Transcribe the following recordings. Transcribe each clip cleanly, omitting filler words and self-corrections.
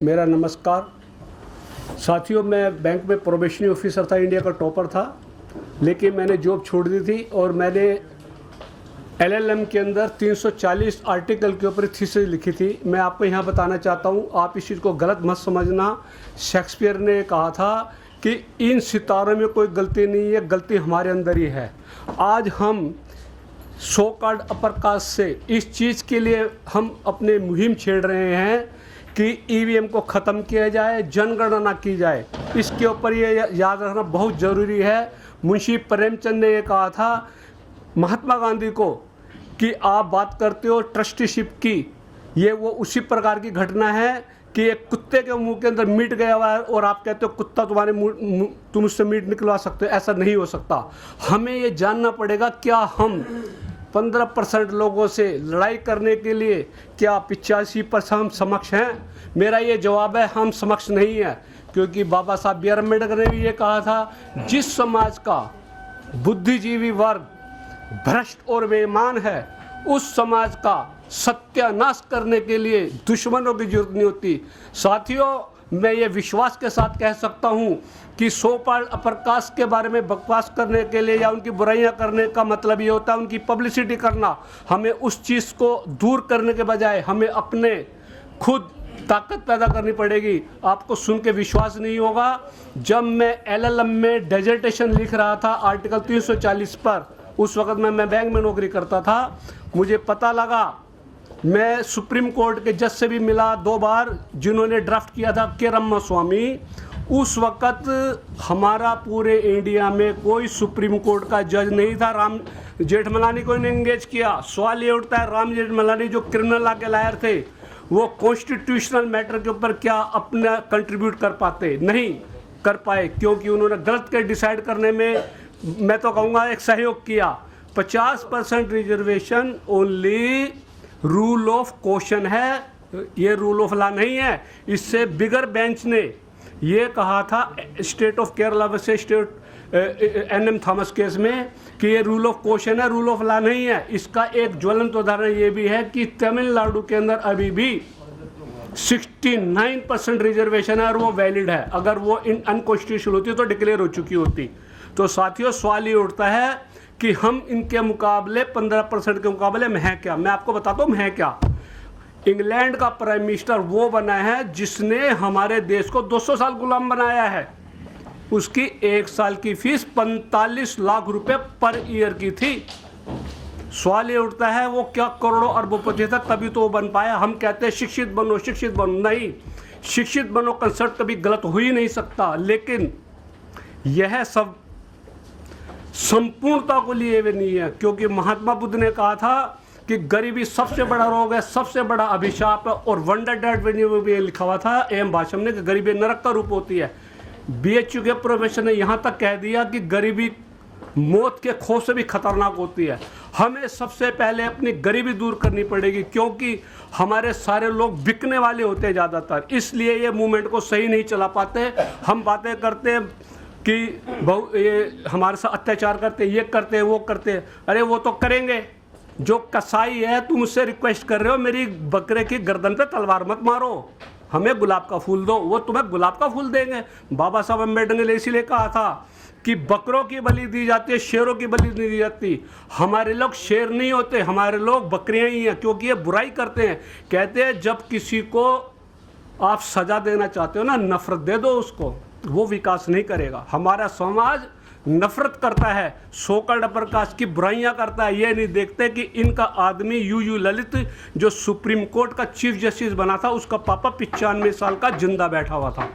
मेरा नमस्कार साथियों। मैं बैंक में प्रोबेशनरी ऑफिसर था, इंडिया का टॉपर था, लेकिन मैंने जॉब छोड़ दी थी और मैंने एलएलएम के अंदर 340 आर्टिकल के ऊपर थीसिस लिखी थी। मैं आपको यहाँ बताना चाहता हूँ, आप इस चीज़ को गलत मत समझना। शेक्सपियर ने कहा था कि इन सितारों में कोई गलती नहीं है, गलती हमारे अंदर ही है। आज हम सो कॉल्ड अपर कास्ट से इस चीज़ के लिए हम अपने मुहिम छेड़ रहे हैं कि ईवीएम को ख़त्म किया जाए, जनगणना की जाए। इसके ऊपर ये याद रखना बहुत ज़रूरी है। मुंशी प्रेमचंद ने ये कहा था महात्मा गांधी को कि आप बात करते हो ट्रस्टीशिप की, ये वो उसी प्रकार की घटना है कि एक कुत्ते के मुंह के अंदर मीट गया हुआ है और आप कहते हो कुत्ता तुम्हारे मुंह, तुम उससे मीट निकलवा सकते हो। ऐसा नहीं हो सकता। हमें ये जानना पड़ेगा, क्या हम 15% लोगों से लड़ाई करने के लिए क्या 85% हम समक्ष हैं? मेरा ये जवाब है, हम समक्ष नहीं है। क्योंकि बाबा साहब बी आर अम्बेडकर ने भी ये कहा था, जिस समाज का बुद्धिजीवी वर्ग भ्रष्ट और बेईमान है, उस समाज का सत्यानाश करने के लिए दुश्मनों की जरूरत नहीं होती। साथियों, मैं ये विश्वास के साथ कह सकता हूँ कि सो कॉल्ड अपर कास्ट के बारे में बकवास करने के लिए या उनकी बुराइयां करने का मतलब ये होता है उनकी पब्लिसिटी करना। हमें उस चीज़ को दूर करने के बजाय हमें अपने खुद ताकत पैदा करनी पड़ेगी। आपको सुन के विश्वास नहीं होगा, जब मैं एलएलएम में डेजर्टेशन लिख रहा था आर्टिकल 340 पर, उस वक्त मैं बैंक में नौकरी करता था, मुझे पता लगा, मैं सुप्रीम कोर्ट के जज से भी मिला 2 बार जिन्होंने ड्राफ्ट किया था, के रामास्वामी। उस वक़्त हमारा पूरे इंडिया में कोई सुप्रीम कोर्ट का जज नहीं था। राम जेठमलानी को ने एंगेज किया। सवाल ये उठता है, राम जेठमलानी जो क्रिमिनल लॉ के लायर थे, वो कॉन्स्टिट्यूशनल मैटर के ऊपर क्या अपना कंट्रीब्यूट कर पाते? नहीं कर पाए, क्योंकि उन्होंने गलत के डिसाइड करने में, मैं तो कहूँगा, एक सहयोग किया। 50% reservation only rule of question है, ये रूल ऑफ लॉ नहीं है। इससे बिगर बेंच ने ये कहा था स्टेट ऑफ केरला वैसे स्टेट एनएम थॉमस केस में कि ये रूल ऑफ क्वेश्चन है, रूल ऑफ लॉ नहीं है। इसका एक ज्वलंत उदाहरण ये भी है कि तमिलनाडु के अंदर अभी भी 69% रिजर्वेशन है और वो वैलिड है। अगर वो अनकॉन्स्टिट्यूशनल होती तो डिक्लेयर हो चुकी होती। तो साथियों, सवाल ये उठता है कि हम इनके मुकाबले 15% के मुकाबले में हैं क्या? मैं आपको बताता हूँ हैं क्या। इंग्लैंड का प्राइम मिनिस्टर वो बना है जिसने हमारे देश को 200 साल गुलाम बनाया है। उसकी 1 साल की फीस 45 लाख रुपए पर ईयर की थी। सवाल ये उठता है, वो क्या करोड़ों अरबोपति था तभी तो वो बन पाया। हम कहते हैं शिक्षित बनो, शिक्षित बनो। नहीं, शिक्षित बनो कंसेप्ट कभी गलत हो ही नहीं सकता, लेकिन यह सब संपूर्णता को लिए हुए नहीं है। क्योंकि महात्मा बुद्ध ने कहा था कि गरीबी सबसे बड़ा रोग है, सबसे बड़ा अभिशाप है। और वंडर डेट में भी लिखा हुआ था एम भाषम ने कि गरीबी नरक का रूप होती है। बीएचयू के प्रोफेसर ने यहाँ तक कह दिया कि गरीबी मौत के खौफ से भी खतरनाक होती है। हमें सबसे पहले अपनी गरीबी दूर करनी पड़ेगी, क्योंकि हमारे सारे लोग बिकने वाले होते हैं ज़्यादातर, इसलिए ये मूवमेंट को सही नहीं चला पाते। हम बातें करते हैं कि ये हमारे साथ अत्याचार करते, ये करते, वो करते। अरे वो तो करेंगे। जो कसाई है, तुम उससे रिक्वेस्ट कर रहे हो मेरी बकरे की गर्दन पे तलवार मत मारो, हमें गुलाब का फूल दो, वो तुम्हें गुलाब का फूल देंगे। बाबा साहब अम्बेडकर ने इसीलिए कहा था कि बकरों की बलि दी जाती है, शेरों की बलि नहीं दी जाती। हमारे लोग शेर नहीं होते, हमारे लोग बकरियां ही हैं, क्योंकि ये बुराई करते हैं। कहते हैं जब किसी को आप सजा देना चाहते हो ना, नफरत दे दो उसको, वो विकास नहीं करेगा। हमारा समाज नफरत करता है, सो कॉल्ड अपर कास्ट की बुराइयां करता है। ये नहीं देखते कि इनका आदमी यू ललित जो सुप्रीम कोर्ट का चीफ जस्टिस बना था, उसका पापा 95 साल का जिंदा बैठा हुआ था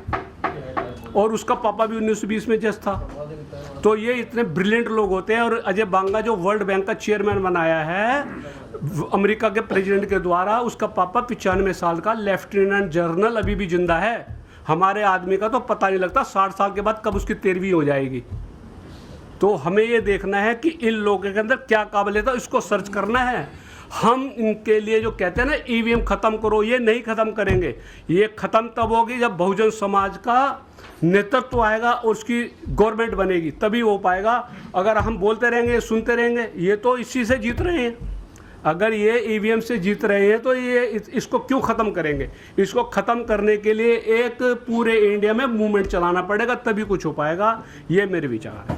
और उसका पापा भी 1920 में जज था। तो ये इतने ब्रिलियंट लोग होते हैं। और अजय बांगा जो वर्ल्ड बैंक का चेयरमैन बनाया है अमेरिका के प्रेसिडेंट के द्वारा, उसका पापा 95 साल का लेफ्टिनेंट जनरल अभी भी जिंदा है। हमारे आदमी का तो पता नहीं लगता 60 साल के बाद कब उसकी 13वीं हो जाएगी। तो हमें ये देखना है कि इन लोगों के अंदर क्या काबिलियत है, इसको सर्च करना है। हम इनके लिए जो कहते हैं ना ईवीएम ख़त्म करो, ये नहीं ख़त्म करेंगे। ये ख़त्म तब होगी जब बहुजन समाज का नेतृत्व आएगा और उसकी गवर्नमेंट बनेगी, तभी हो पाएगा। अगर हम बोलते रहेंगे, सुनते रहेंगे, ये तो इसी से जीत रहे हैं। अगर ये ईवीएम से जीत रहे हैं तो ये इसको क्यों ख़त्म करेंगे? इसको ख़त्म करने के लिए एक पूरे इंडिया में मूवमेंट चलाना पड़ेगा, तभी कुछ हो पाएगा। ये मेरे विचार है।